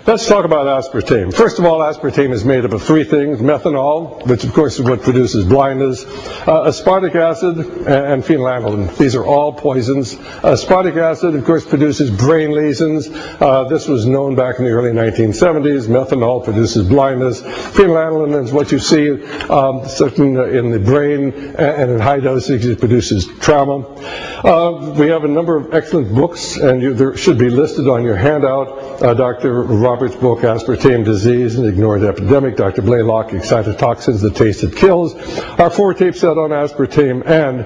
Let's talk about aspartame. First of all, aspartame is made up of three things: methanol, which of course is what produces blindness, aspartic acid, and phenylalanine. These are all poisons. Aspartic acid, of course, produces brain lesions. This was known back in the early 1970s. Methanol produces blindness. Phenylalanine is what you see in the brain, and in high dosage it produces trauma. We have a number of excellent books, and there should be listed on your handout. Dr. Roberts' book, Aspartame Disease, An Ignored Epidemic, Dr. Blaylock, Excitotoxins, The Taste That Kills, our 4-tape set on aspartame, and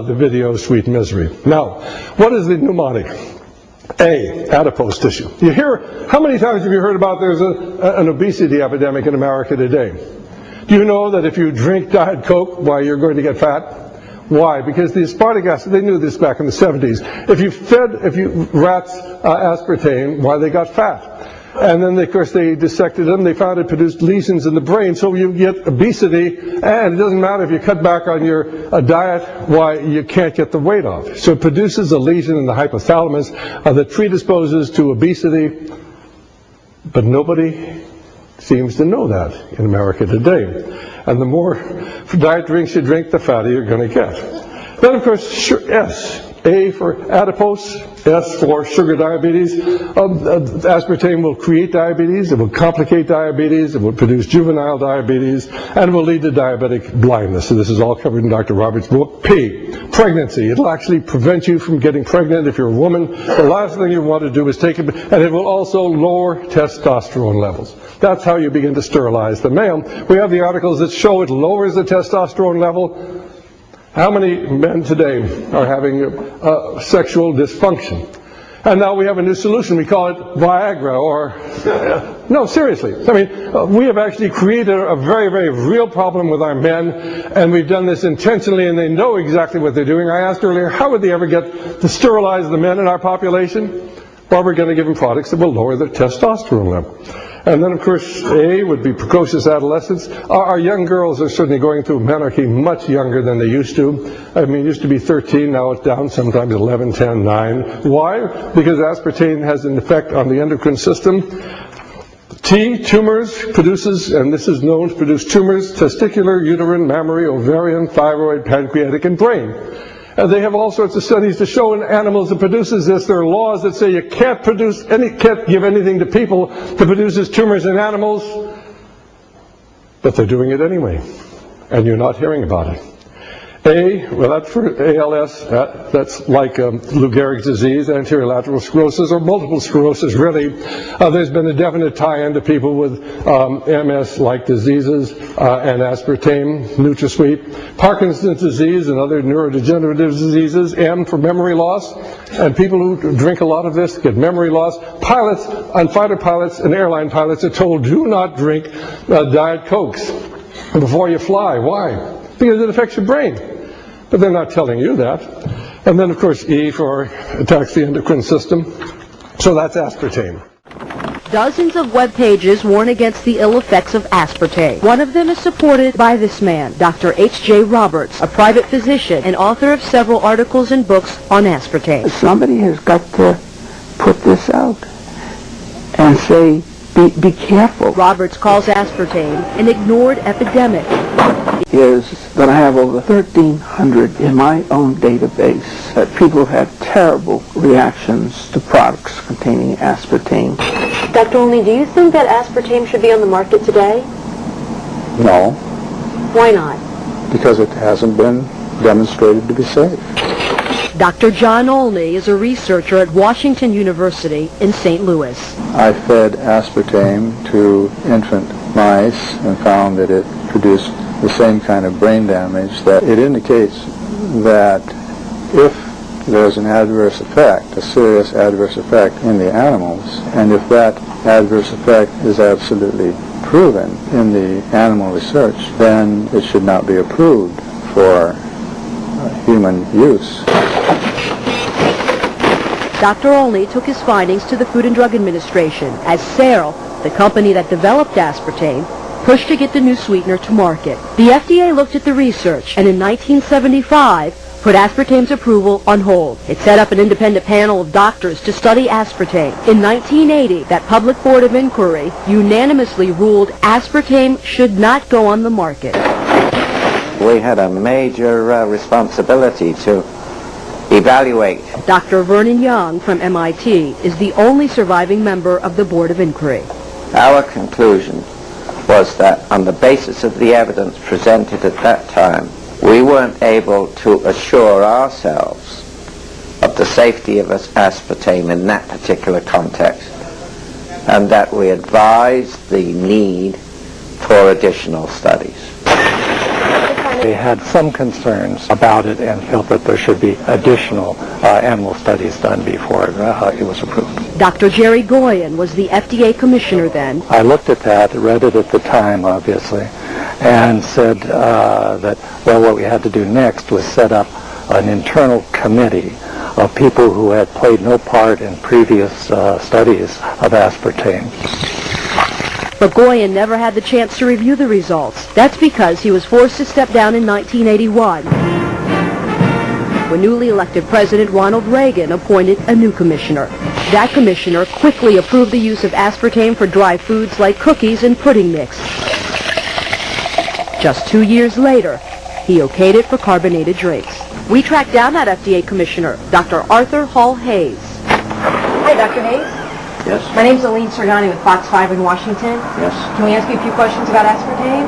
the video, Sweet Misery. Now, what is the mnemonic? A, adipose tissue. You hear, how many times have you heard about there's an obesity epidemic in America today? Do you know that if you drink Diet Coke, why, you're going to get fat? Why? Because the aspartic acid, they knew this back in the 70s. If you fed rats aspartame, why, they got fat. And then, of course, they dissected them. They found it produced lesions in the brain, so you get obesity. And it doesn't matter if you cut back on your diet, why, you can't get the weight off. So it produces a lesion in the hypothalamus that predisposes to obesity. But nobody seems to know that in America today. And the more diet drinks you drink, the fatter you're going to get. Then, of course, S. A for adipose, S for sugar diabetes. Aspartame will create diabetes, it will complicate diabetes, it will produce juvenile diabetes, and it will lead to diabetic blindness. So this is all covered in Dr. Roberts' book. P, pregnancy. It'll actually prevent you from getting pregnant if you're a woman. The last thing you want to do is take it, and it will also lower testosterone levels. That's how you begin to sterilize the male. We have the articles that show it lowers the testosterone level. How many men today are having sexual dysfunction? And now we have a new solution. We call it Viagra, or... No, seriously. I mean, we have actually created a very, very real problem with our men, and we've done this intentionally, and they know exactly what they're doing. I asked earlier, how would they ever get to sterilize the men in our population? Well, we're going to give them products that will lower their testosterone level. And then, of course, A would be precocious adolescence. Our young girls are certainly going through menarche much younger than they used to. I mean, it used to be 13, now it's down sometimes 11, 10, 9. Why? Because aspartame has an effect on the endocrine system. T, tumors, produces, and this is known to produce tumors, testicular, uterine, mammary, ovarian, thyroid, pancreatic, and brain. They have all sorts of studies to show in animals that produces this. There are laws that say you can't give anything to people that produces tumors in animals, but they're doing it anyway, and you're not hearing about it. A, well, that's for ALS, that's like Lou Gehrig's disease, anterior lateral sclerosis, or multiple sclerosis, really. There's been a definite tie-in to people with MS-like diseases and aspartame, NutraSweet. Parkinson's disease and other neurodegenerative diseases, M for memory loss, and people who drink a lot of this get memory loss. Pilots, and fighter pilots and airline pilots are told, do not drink Diet Cokes before you fly. Why? Because it affects your brain. But they're not telling you that. And then, of course, E for attacks the endocrine system. So that's aspartame. Dozens of web pages warn against the ill effects of aspartame. One of them is supported by this man, Dr. H.J. Roberts, a private physician and author of several articles and books on aspartame. Somebody has got to put this out and say, be careful. Roberts calls aspartame an ignored epidemic. Is that I have over 1,300 in my own database that people have had terrible reactions to products containing aspartame. Dr. Olney, do you think that aspartame should be on the market today? No. Why not? Because it hasn't been demonstrated to be safe. Dr. John Olney is a researcher at Washington University in St. Louis. I fed aspartame to infant mice and found that it produced the same kind of brain damage. That it indicates that if there's an adverse effect, a serious adverse effect in the animals, and if that adverse effect is absolutely proven in the animal research, then it should not be approved for human use. Dr. Olney took his findings to the Food and Drug Administration as Ceral, the company that developed aspartame, pushed to get the new sweetener to market. The FDA looked at the research and in 1975 put aspartame's approval on hold. It set up an independent panel of doctors to study aspartame. In 1980, that public board of inquiry unanimously ruled aspartame should not go on the market. We had a major responsibility to evaluate. Dr. Vernon Young from MIT is the only surviving member of the board of inquiry. Our conclusion was that on the basis of the evidence presented at that time, we weren't able to assure ourselves of the safety of aspartame in that particular context, and that we advised the need for additional studies. They had some concerns about it and felt that there should be additional animal studies done before it was approved. Dr. Jerry Goyen was the FDA commissioner then. I looked at that, read it at the time, obviously, and said that, well, what we had to do next was set up an internal committee of people who had played no part in previous studies of aspartame. But Goyen never had the chance to review the results. That's because he was forced to step down in 1981, when newly elected President Ronald Reagan appointed a new commissioner. That commissioner quickly approved the use of aspartame for dry foods like cookies and pudding mix. Just 2 years later, he okayed it for carbonated drinks. We tracked down that FDA commissioner, Dr. Arthur Hall Hayes. Hi, Dr. Hayes. Yes? My name's Aline Sirgani with Fox 5 in Washington. Yes. Can we ask you a few questions about aspartame?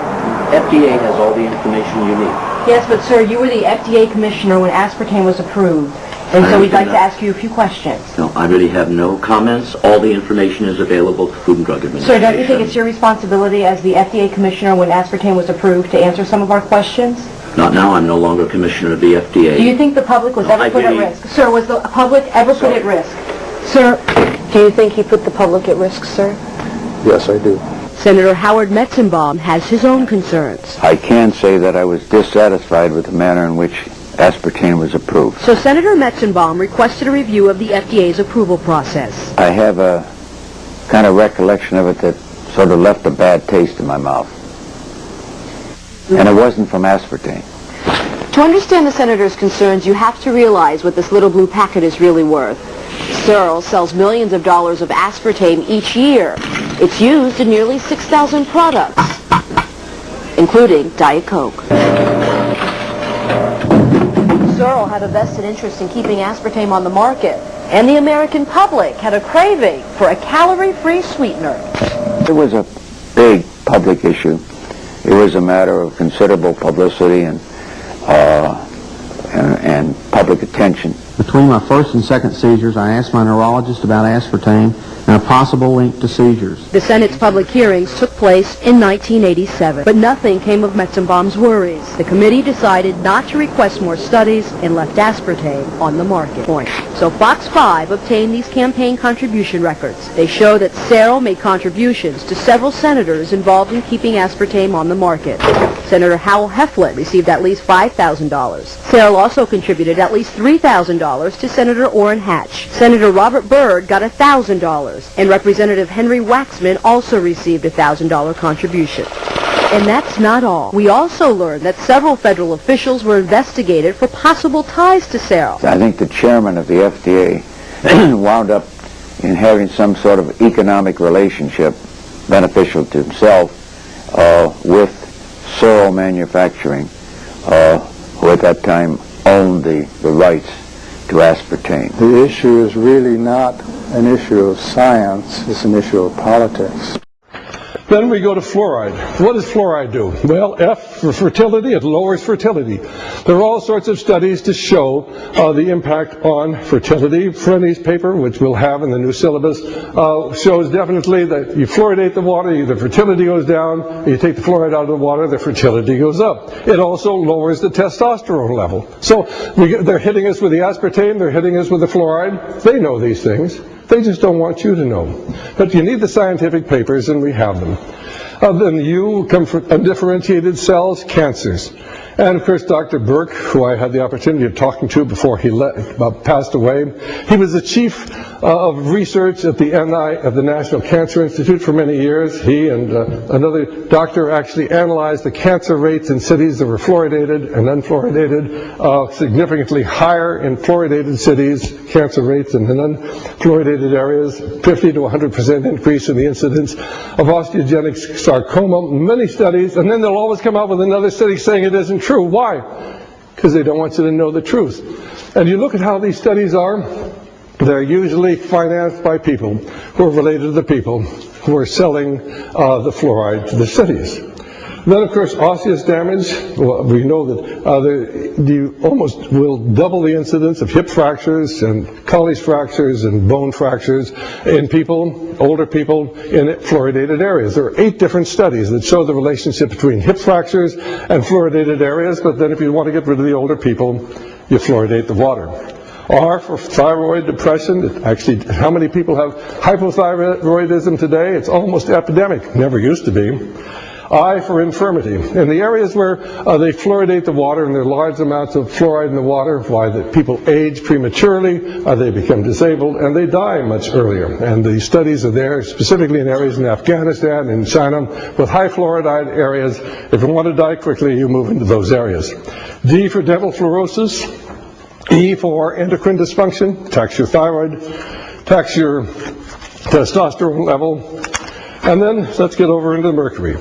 FDA has all the information you need. Yes, but sir, you were the FDA commissioner when aspartame was approved, and so we'd like to ask you a few questions. No, I really have no comments. All the information is available to Food and Drug Administration. Sir, don't you think it's your responsibility as the FDA commissioner when aspartame was approved to answer some of our questions? Not now. I'm no longer commissioner of the FDA. Do you think the public was ever put at risk? Sir, was the public ever put at risk? Sir, do you think he put the public at risk, sir? Yes, I do. Senator Howard Metzenbaum has his own concerns. I can say that I was dissatisfied with the manner in which aspartame was approved. So Senator Metzenbaum requested a review of the FDA's approval process. I have a kind of recollection of it that sort of left a bad taste in my mouth. And it wasn't from aspartame. To understand the senator's concerns, you have to realize what this little blue packet is really worth. Searle sells millions of dollars of aspartame each year. It's used in nearly 6,000 products, including Diet Coke. Searle had a vested interest in keeping aspartame on the market, and the American public had a craving for a calorie-free sweetener. It was a big public issue. It was a matter of considerable publicity and public attention. Between my first and second seizures, I asked my neurologist about aspartame and a possible link to seizures. The Senate's public hearings took place in 1987, but nothing came of Metzenbaum's worries. The committee decided not to request more studies and left aspartame on the market. So Fox 5 obtained these campaign contribution records. They show that Searle made contributions to several senators involved in keeping aspartame on the market. Senator Howell Heflin received at least $5,000. Searle also contributed at least $3,000 to Senator Orrin Hatch. Senator Robert Byrd got $1,000, and Representative Henry Waxman also received a $1,000 contribution. And that's not all. We also learned that several federal officials were investigated for possible ties to Searle. I think the chairman of the FDA wound up in having some sort of economic relationship beneficial to himself with Searle Manufacturing, who at that time owned the rights to aspartame. The issue is really not an issue of science, it's an issue of politics. Then we go to fluoride. What does fluoride do? Well, F for fertility, it lowers fertility. There are all sorts of studies to show the impact on fertility. Frenny's paper, which we'll have in the new syllabus, shows definitely that you fluoridate the water, the fertility goes down. You take the fluoride out of the water, the fertility goes up. It also lowers the testosterone level. So they're hitting us with the aspartame, they're hitting us with the fluoride. They know these things. They just don't want you to know. But you need the scientific papers, and we have them. Then U come from undifferentiated cells, cancers. And of course, Dr. Burke, who I had the opportunity of talking to before he passed away, he was the chief of research at the National Cancer Institute for many years. He and another doctor actually analyzed the cancer rates in cities that were fluoridated and unfluoridated, significantly higher in fluoridated cities, cancer rates, and in unfluoridated areas, 50 to 100% increase in the incidence of osteogenic sarcoma, many studies, and then they'll always come out with another study saying it isn't true. Why? Because they don't want you to know the truth. And you look at how these studies are, they're usually financed by people who are related to the people who are selling the fluoride to the cities. Then, of course, osseous damage. Well, we know that you almost will double the incidence of hip fractures and Colles fractures and bone fractures in people, older people, in fluoridated areas. There are 8 different studies that show the relationship between hip fractures and fluoridated areas, but then if you want to get rid of the older people, you fluoridate the water. R for thyroid depression. Actually, how many people have hypothyroidism today? It's almost epidemic. Never used to be. I for infirmity. In the areas where they fluoridate the water and there are large amounts of fluoride in the water, why the people age prematurely, they become disabled, and they die much earlier. And the studies are there, specifically in areas in Afghanistan and China, with high fluoride areas. If you want to die quickly, you move into those areas. D for dental fluorosis. E for endocrine dysfunction. Attacks your thyroid, attacks your testosterone level. And then let's get over into mercury.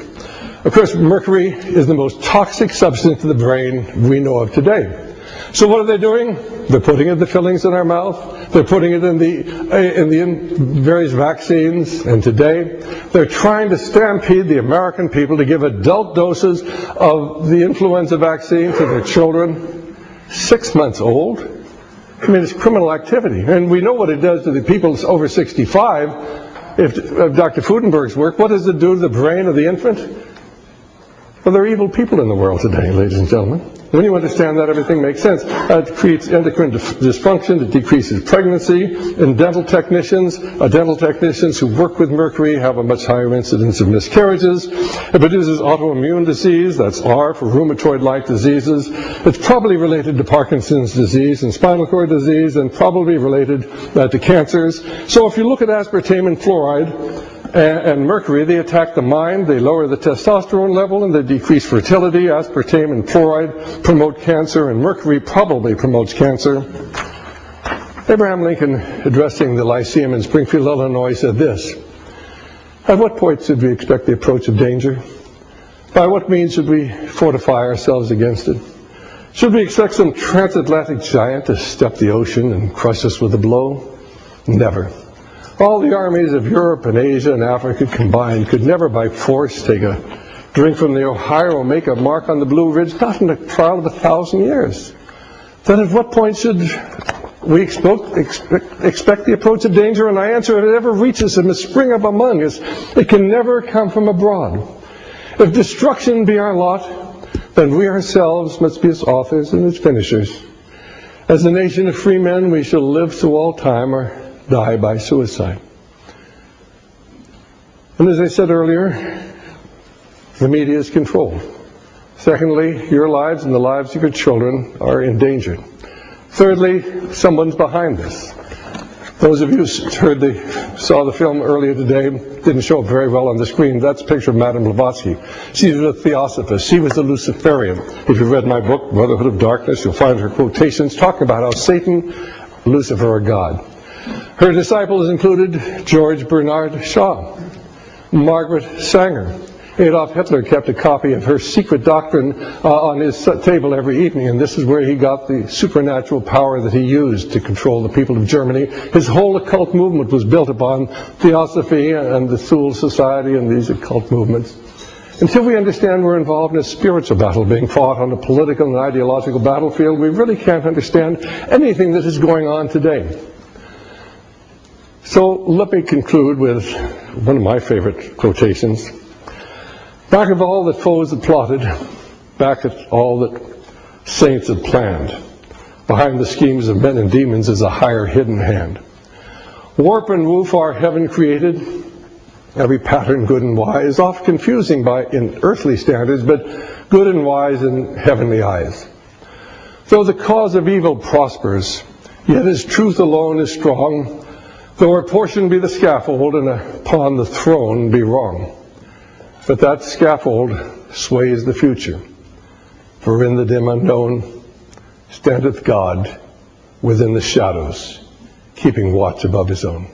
Of course, mercury is the most toxic substance to the brain we know of today. So what are they doing? They're putting it in the fillings in our mouth. They're putting it in various vaccines. And today, they're trying to stampede the American people to give adult doses of the influenza vaccine to their children 6 months old. I mean, it's criminal activity. And we know what it does to the people over 65. If Dr. Fudenberg's work, what does it do to the brain of the infant? Well, there are evil people in the world today, ladies and gentlemen. When you understand that, everything makes sense. It creates endocrine dysfunction, it decreases pregnancy. And dental technicians who work with mercury have a much higher incidence of miscarriages. It produces autoimmune disease, that's R for rheumatoid-like diseases. It's probably related to Parkinson's disease and spinal cord disease, and probably related to cancers. So if you look at aspartame and fluoride, and mercury, they attack the mind, they lower the testosterone level, and they decrease fertility. Aspartame and fluoride promote cancer, and mercury probably promotes cancer. Abraham Lincoln, addressing the Lyceum in Springfield, Illinois, said this: "At what point should we expect the approach of danger? By what means should we fortify ourselves against it? Should we expect some transatlantic giant to step the ocean and crush us with a blow? Never. All the armies of Europe and Asia and Africa combined could never by force take a drink from the Ohio or make a mark on the Blue Ridge, not in a trial of 1,000 years. Then at what point should we expect the approach of danger? And I answer, if it ever reaches and must spring up among us, it can never come from abroad. If destruction be our lot, then we ourselves must be its authors and its finishers. As a nation of free men, we shall live through all time or die by suicide." And as I said earlier, the media is controlled. Secondly, your lives and the lives of your children are endangered. Thirdly, someone's behind this. Those of you who saw the film earlier today, didn't show up very well on the screen. That's a picture of Madame Blavatsky. She was a theosophist. She was a Luciferian. If you've read my book, Brotherhood of Darkness, you'll find her quotations talking about how Satan, Lucifer are God. Her disciples included George Bernard Shaw, Margaret Sanger. Adolf Hitler kept a copy of her secret doctrine on his table every evening, and this is where he got the supernatural power that he used to control the people of Germany. His whole occult movement was built upon theosophy and the Thule Society and these occult movements. Until we understand we're involved in a spiritual battle being fought on a political and ideological battlefield, we really can't understand anything that is going on today. So let me conclude with one of my favorite quotations. "Back of all that foes had plotted, back at all that saints had planned, behind the schemes of men and demons is a higher hidden hand. Warp and woof our heaven created, every pattern good and wise, oft confusing in earthly standards, but good and wise in heavenly eyes. Though the cause of evil prospers, yet his truth alone is strong, though her portion be the scaffold, and upon the throne be wrong. But that scaffold sways the future, for in the dim unknown standeth God within the shadows, keeping watch above his own.